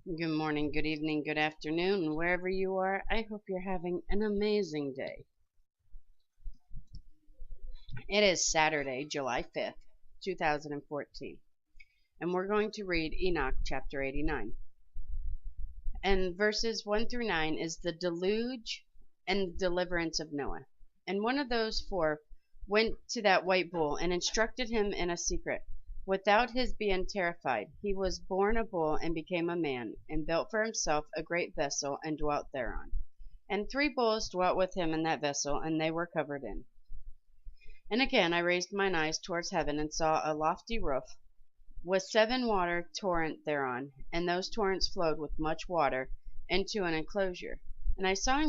Good morning, good evening, good afternoon, wherever you are. I hope you're having an amazing day. It is Saturday, July 5th, 2014, and we're going to read Enoch chapter 89. And verses 1 through 9 is the deluge and the deliverance of Noah. And one of those four went to that white bull and instructed him in a secret, without his being terrified. He was born a bull and became a man, and built for himself a great vessel, and dwelt thereon. And 3 bulls dwelt with him in that vessel, and they were covered in. And again I raised mine eyes towards heaven, and saw a lofty roof, with 7 water torrent thereon, and those torrents flowed with much water into an enclosure. And I saw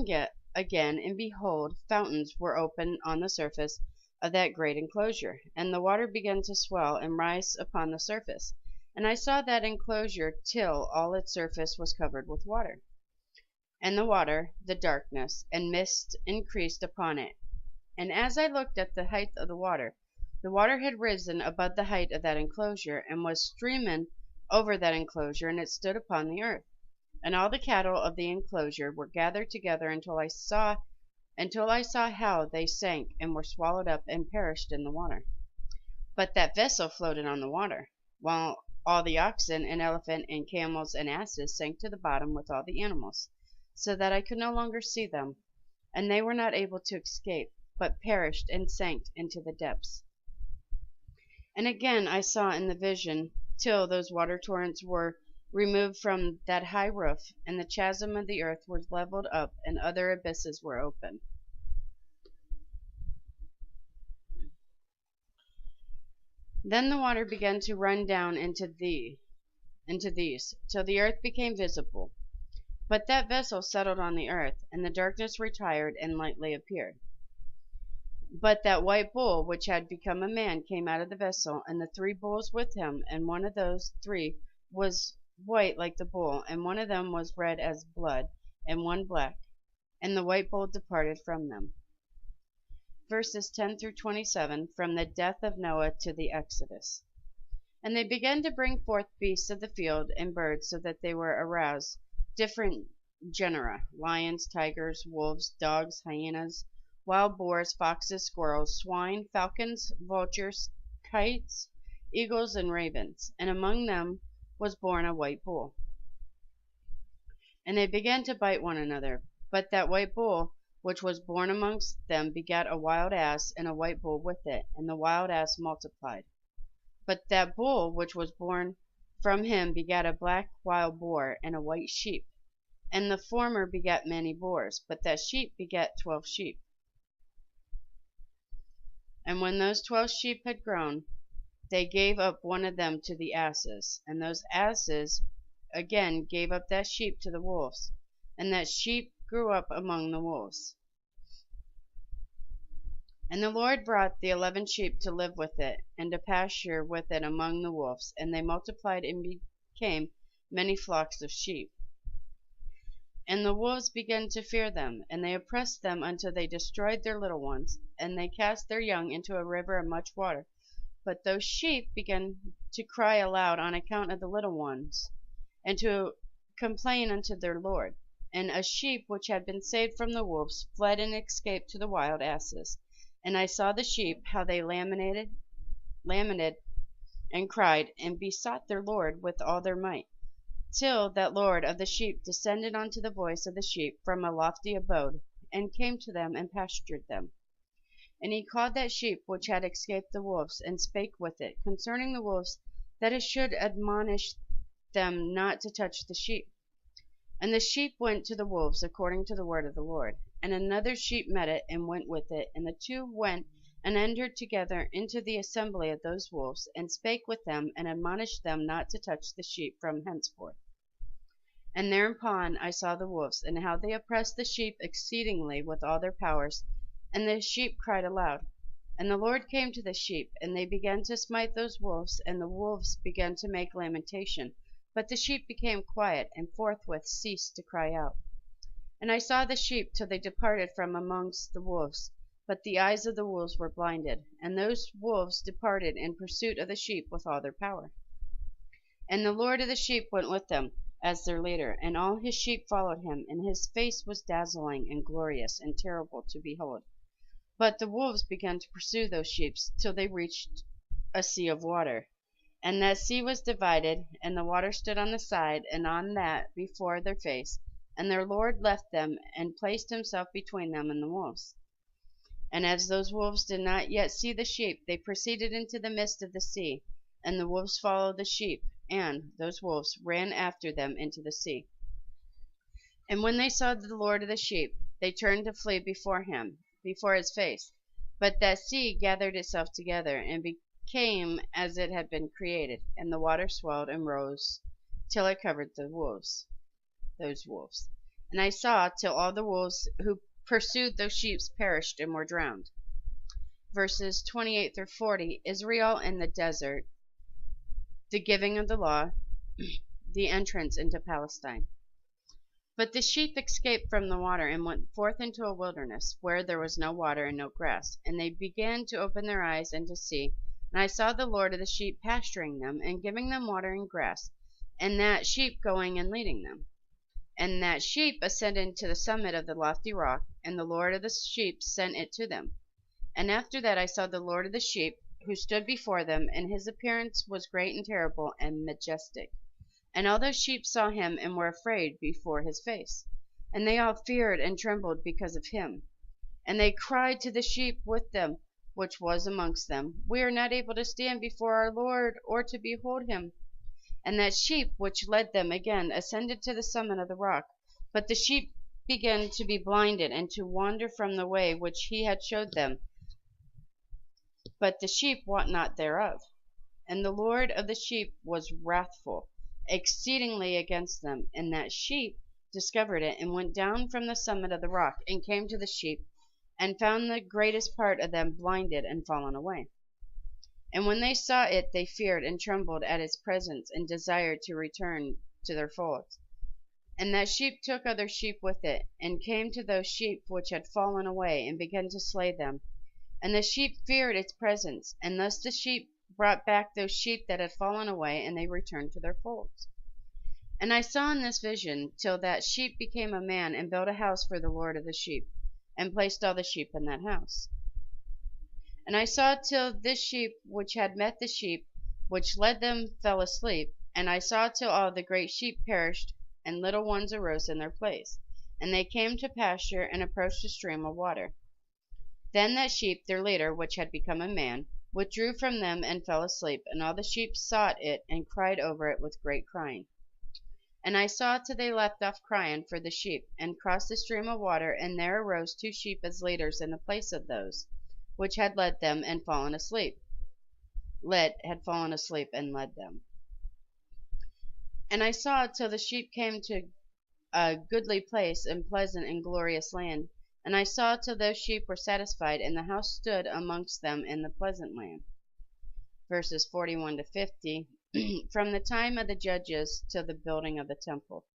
again, and behold, fountains were opened on the surface of that great enclosure, and the water began to swell and rise upon the surface. And I saw that enclosure till all its surface was covered with water. And the water, the darkness, and mist increased upon it. And as I looked at the height of the water had risen above the height of that enclosure, and was streaming over that enclosure, and it stood upon the earth. And all the cattle of the enclosure were gathered together until I saw how they sank and were swallowed up and perished in the water. But that vessel floated on the water, while all the oxen and elephant and camels and asses sank to the bottom with all the animals, so that I could no longer see them, and they were not able to escape, but perished and sank into the depths. And again I saw in the vision till those water torrents were removed from that high roof, and the chasm of the earth was leveled up, and other abysses were opened. Then the water began to run down into these, till the earth became visible. But that vessel settled on the earth, and the darkness retired, and lightly appeared. But that white bull, which had become a man, came out of the vessel, and the 3 bulls with him, and one of those 3 was white like the bull, and one of them was red as blood, and one black. And the white bull departed from them. Verses 10 through 27, from the death of Noah to the Exodus. And they began to bring forth beasts of the field and birds, so that they were aroused, different genera, lions, tigers, wolves, dogs, hyenas, wild boars, foxes, squirrels, swine, falcons, vultures, kites, eagles, and ravens. And among them was born a white bull. And they began to bite one another. But that white bull which was born amongst them begat a wild ass, and a white bull with it, and the wild ass multiplied. But that bull which was born from him begat a black wild boar, and a white sheep. And the former begat many boars, but that sheep begat 12 sheep. And when those 12 sheep had grown, they gave up one of them to the asses, and those asses again gave up that sheep to the wolves, and that sheep grew up among the wolves. And the Lord brought the 11 sheep to live with it, and to pasture with it among the wolves, and they multiplied and became many flocks of sheep. And the wolves began to fear them, and they oppressed them until they destroyed their little ones, and they cast their young into a river of much water. But those sheep began to cry aloud on account of the little ones, and to complain unto their Lord. And a sheep which had been saved from the wolves fled and escaped to the wild asses. And I saw the sheep, how they lamented, and cried, and besought their Lord with all their might, till that Lord of the sheep descended unto the voice of the sheep from a lofty abode, and came to them and pastured them. And he called that sheep which had escaped the wolves, and spake with it concerning the wolves, that it should admonish them not to touch the sheep. And the sheep went to the wolves according to the word of the Lord. And another sheep met it, and went with it, and the 2 went and entered together into the assembly of those wolves, and spake with them, and admonished them not to touch the sheep from henceforth. And thereupon I saw the wolves, and how they oppressed the sheep exceedingly with all their powers, and the sheep cried aloud. And the Lord came to the sheep, and they began to smite those wolves, and the wolves began to make lamentation. But the sheep became quiet, and forthwith ceased to cry out. And I saw the sheep till they departed from amongst the wolves, but the eyes of the wolves were blinded, and those wolves departed in pursuit of the sheep with all their power. And the Lord of the sheep went with them, as their leader, and all his sheep followed him, and his face was dazzling and glorious and terrible to behold. But the wolves began to pursue those sheep till they reached a sea of water. And that sea was divided, and the water stood on the side and on that before their face. And their Lord left them, and placed himself between them and the wolves. And as those wolves did not yet see the sheep, they proceeded into the midst of the sea, and the wolves followed the sheep, and those wolves ran after them into the sea. And when they saw the Lord of the sheep, they turned to flee before his face. But that sea gathered itself together, and became as it had been created, and the water swelled and rose till it covered those wolves. And I saw till all the wolves who pursued those sheep perished and were drowned. Verses 28 through 40, Israel in the desert, the giving of the law, the entrance into Palestine. But the sheep escaped from the water and went forth into a wilderness, where there was no water and no grass. And they began to open their eyes and to see. And I saw the Lord of the sheep pasturing them, and giving them water and grass, and that sheep going and leading them. And that sheep ascended to the summit of the lofty rock, and the Lord of the sheep sent it to them. And after that I saw the Lord of the sheep, who stood before them, and his appearance was great and terrible and majestic. And all those sheep saw him, and were afraid before his face. And they all feared and trembled because of him. And they cried to the sheep with them, which was amongst them, We are not able to stand before our Lord, or to behold him. And that sheep which led them again ascended to the summit of the rock. But the sheep began to be blinded, and to wander from the way which he had showed them. But the sheep wot not thereof. And the Lord of the sheep was wrathful exceedingly against them. And that sheep discovered it, and went down from the summit of the rock, and came to the sheep, and found the greatest part of them blinded and fallen away. And when they saw it, they feared and trembled at its presence, and desired to return to their folds. And that sheep took other sheep with it, and came to those sheep which had fallen away, and began to slay them. And the sheep feared its presence, and thus the sheep brought back those sheep that had fallen away, and they returned to their folds. And I saw in this vision till that sheep became a man, and built a house for the Lord of the sheep, and placed all the sheep in that house. And I saw till this sheep which had met the sheep which led them fell asleep, and I saw till all the great sheep perished, and little ones arose in their place. And they came to pasture, and approached a stream of water. Then that sheep, their leader, which had become a man, withdrew from them and fell asleep, and all the sheep sought it, and cried over it with great crying. And I saw till they left off crying for the sheep, and crossed the stream of water, and there arose 2 sheep as leaders in the place of those which had led them and fallen asleep. Had fallen asleep and led them. And I saw till the sheep came to a goodly place, and pleasant and glorious land. And I saw till those sheep were satisfied, and the house stood amongst them in the pleasant land. Verses 41 to 50, from the time of the judges till the building of the temple.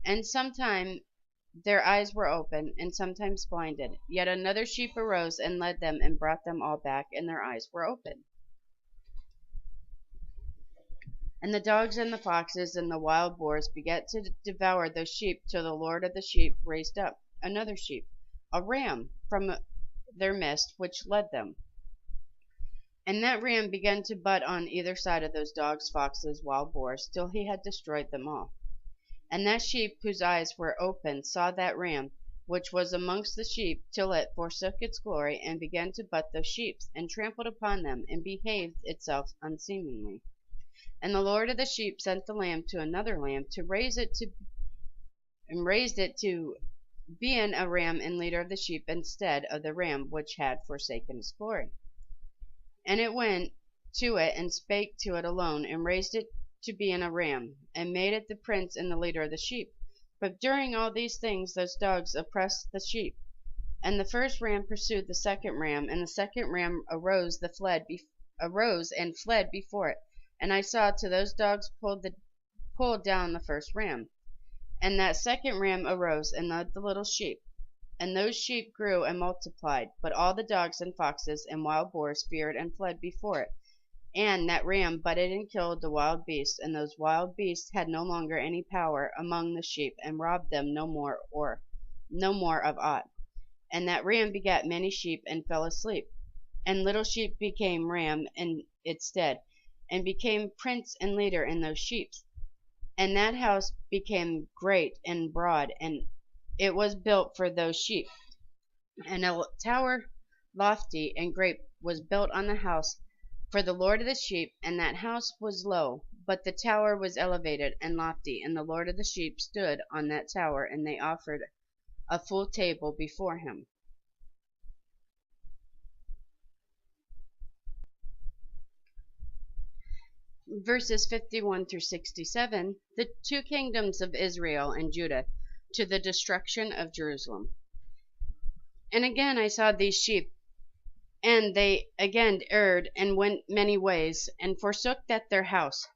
And sometime their eyes were open, and sometimes blinded. Yet another sheep arose and led them, and brought them all back, and their eyes were open. And the dogs and the foxes and the wild boars began to devour those sheep, till the Lord of the sheep raised up another sheep, a ram, from their midst, which led them. And that ram began to butt on either side of those dogs, foxes, wild boars, till he had destroyed them all. And that sheep whose eyes were open saw that ram, which was amongst the sheep, till it forsook its glory, and began to butt those sheep, and trampled upon them, and behaved itself unseemingly. And the Lord of the sheep sent the lamb to another lamb, to raise it to be a ram and leader of the sheep, instead of the ram which had forsaken its glory. And it went to it, and spake to it alone, and raised it to be a ram, and made it the prince and the leader of the sheep. But during all these things those dogs oppressed the sheep. And the first ram pursued the second ram, and the second ram arose and fled before it. And I saw till those dogs pulled down the first ram. And that second ram arose and led the little sheep. And those sheep grew and multiplied. But all the dogs and foxes and wild boars feared and fled before it. And that ram butted and killed the wild beasts, and those wild beasts had no longer any power among the sheep, and robbed them no more of aught. And that ram begat many sheep, and fell asleep. And little sheep became ram in its stead, and became prince and leader in those sheep. And that house became great and broad, and it was built for those sheep. And a tower lofty and great was built on the house for the Lord of the sheep, and that house was low, but the tower was elevated and lofty, and the Lord of the sheep stood on that tower, and they offered a full table before him. Verses 51 through 67, the two kingdoms of Israel and Judah, to the destruction of Jerusalem. And again I saw these sheep, and they again erred and went many ways, and forsook that their house.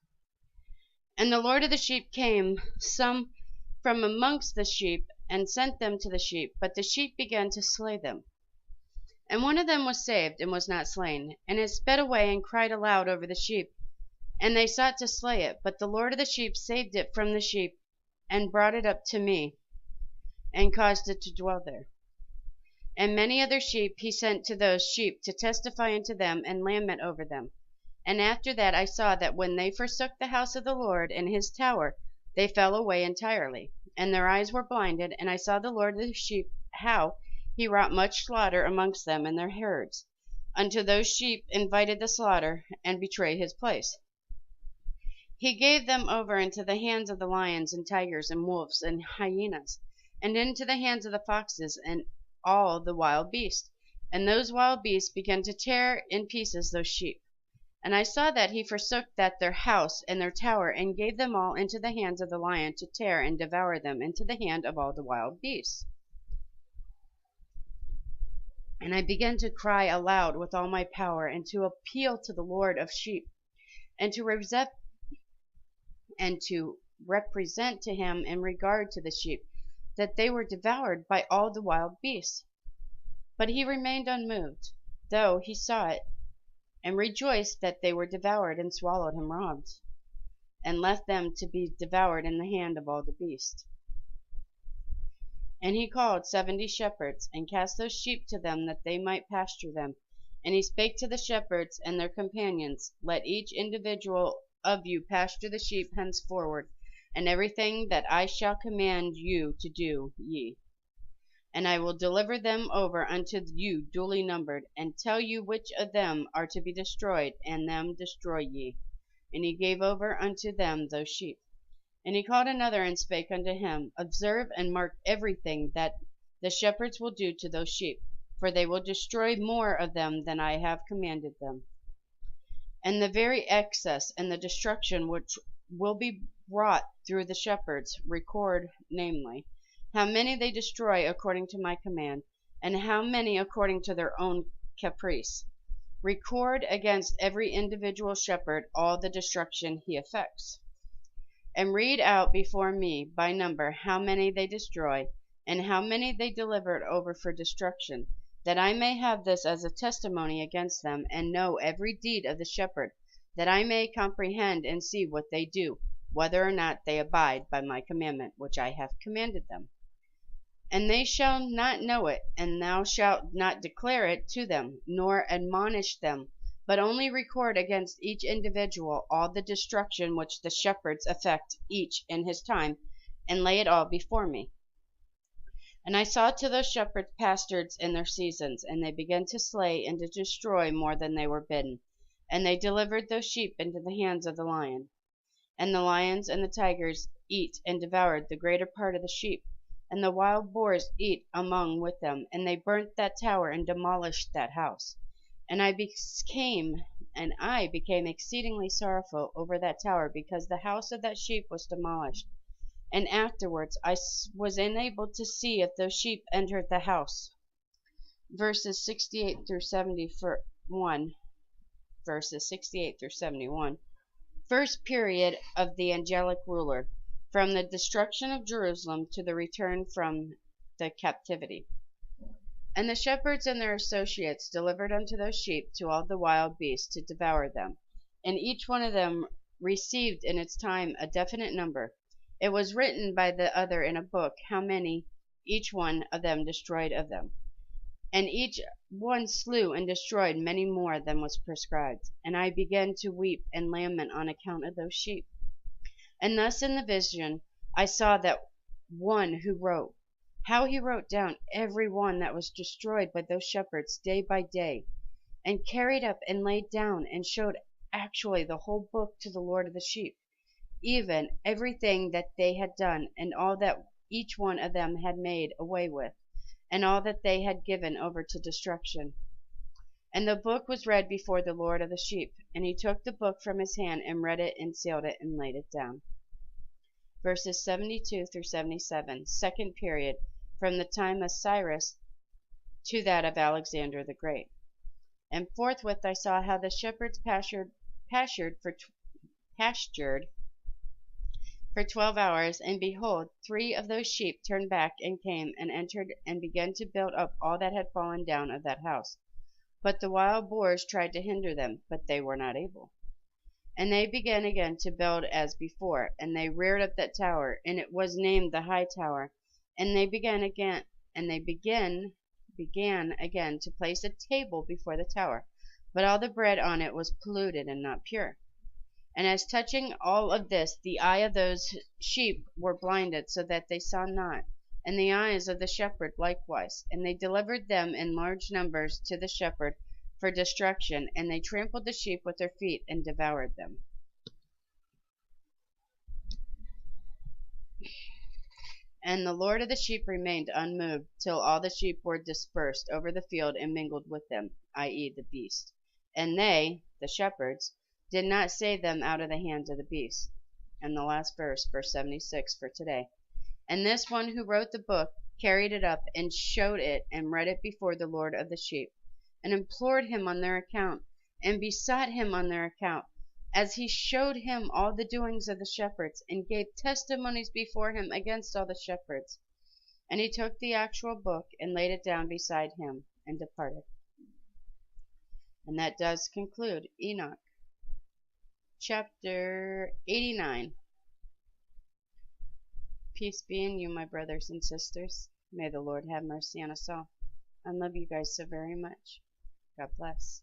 And the Lord of the sheep came, some from amongst the sheep, and sent them to the sheep, but the sheep began to slay them. And one of them was saved, and was not slain, and it sped away and cried aloud over the sheep. And they sought to slay it, but the Lord of the sheep saved it from the sheep, and brought it up to me, and caused it to dwell there. And many other sheep he sent to those sheep to testify unto them, and lament over them. And after that I saw that when they forsook the house of the Lord and his tower, they fell away entirely, and their eyes were blinded. And I saw the Lord of the sheep, how he wrought much slaughter amongst them and their herds, unto those sheep invited the slaughter, and betrayed his place. He gave them over into the hands of the lions and tigers and wolves and hyenas, and into the hands of the foxes and all the wild beasts. And those wild beasts began to tear in pieces those sheep. And I saw that he forsook that their house and their tower, and gave them all into the hands of the lion to tear and devour them, into the hand of all the wild beasts. And I began to cry aloud with all my power, and to appeal to the Lord of sheep, and to represent to him in regard to the sheep, that they were devoured by all the wild beasts. But he remained unmoved, though he saw it, and rejoiced that they were devoured, and swallowed him robbed, and left them to be devoured in the hand of all the beasts. And he called 70 shepherds, and cast those sheep to them, that they might pasture them. And he spake to the shepherds and their companions, Let each individual of you pasture the sheep henceforward, and everything that I shall command you to do ye. And I will deliver them over unto you duly numbered, and tell you which of them are to be destroyed, and them destroy ye. And he gave over unto them those sheep. And he called another, and spake unto him, Observe and mark everything that the shepherds will do to those sheep, for they will destroy more of them than I have commanded them. And the very excess and the destruction which will be wrought through the shepherds record, namely, how many they destroy according to my command, and how many according to their own caprice. Record against every individual shepherd all the destruction he effects. And read out before me by number how many they destroy, and how many they delivered over for destruction, that I may have this as a testimony against them, and know every deed of the shepherd, that I may comprehend and see what they do, whether or not they abide by my commandment which I have commanded them. And they shall not know it, and thou shalt not declare it to them, nor admonish them, but only record against each individual all the destruction which the shepherds effect each in his time, and lay it all before me. And I saw to those shepherds pasturage in their seasons, and they began to slay and to destroy more than they were bidden. And they delivered those sheep into the hands of the lion. And the lions and the tigers eat and devoured the greater part of the sheep, and the wild boars eat among with them, and they burnt that tower and demolished that house. And I became exceedingly sorrowful over that tower, because the house of that sheep was demolished. And afterwards I was enabled to see if those sheep entered the house. Verses 68 through 71. First period of the angelic ruler, from the destruction of Jerusalem to the return from the captivity. And the shepherds and their associates delivered unto those sheep to all the wild beasts to devour them. and each one of them received in its time a definite number. It was written by the other in a book how many each one of them destroyed of them. And each one slew and destroyed many more than was prescribed. And I began to weep and lament on account of those sheep. And thus in the vision I saw that one who wrote, how he wrote down every one that was destroyed by those shepherds day by day, and carried up and laid down and showed actually the whole book to the Lord of the sheep, even everything that they had done, and all that each one of them had made away with, and all that they had given over to destruction. And the book was read before the Lord of the sheep, and he took the book from his hand and read it and sealed it and laid it down. Verses 72 through 77, second period, from the time of Cyrus to that of Alexander the Great. And forthwith I saw how the shepherds pastured for 12 hours, and behold, 3 of those sheep turned back and came and entered and began to build up all that had fallen down of that house. But the wild boars tried to hinder them, but they were not able. And they began again to build as before, and they reared up that tower, and it was named the high tower. And they began again to place a table before the tower, but all the bread on it was polluted and not pure. And as touching all of this, the eye of those sheep were blinded, so that they saw not, and the eyes of the shepherd likewise. And they delivered them in large numbers to the shepherd for destruction, and they trampled the sheep with their feet and devoured them. And the Lord of the sheep remained unmoved till all the sheep were dispersed over the field and mingled with them, i.e., the beast. And they, the shepherds, did not save them out of the hands of the beast. And the last verse, verse 76 for today. And this one who wrote the book carried it up and showed it and read it before the Lord of the sheep, and implored him on their account, and besought him on their account, as he showed him all the doings of the shepherds, and gave testimonies before him against all the shepherds. And he took the actual book and laid it down beside him and departed. And that does conclude Enoch chapter 89. Peace be in you, my brothers and sisters. May the Lord have mercy on us all. I love you guys so very much. God bless.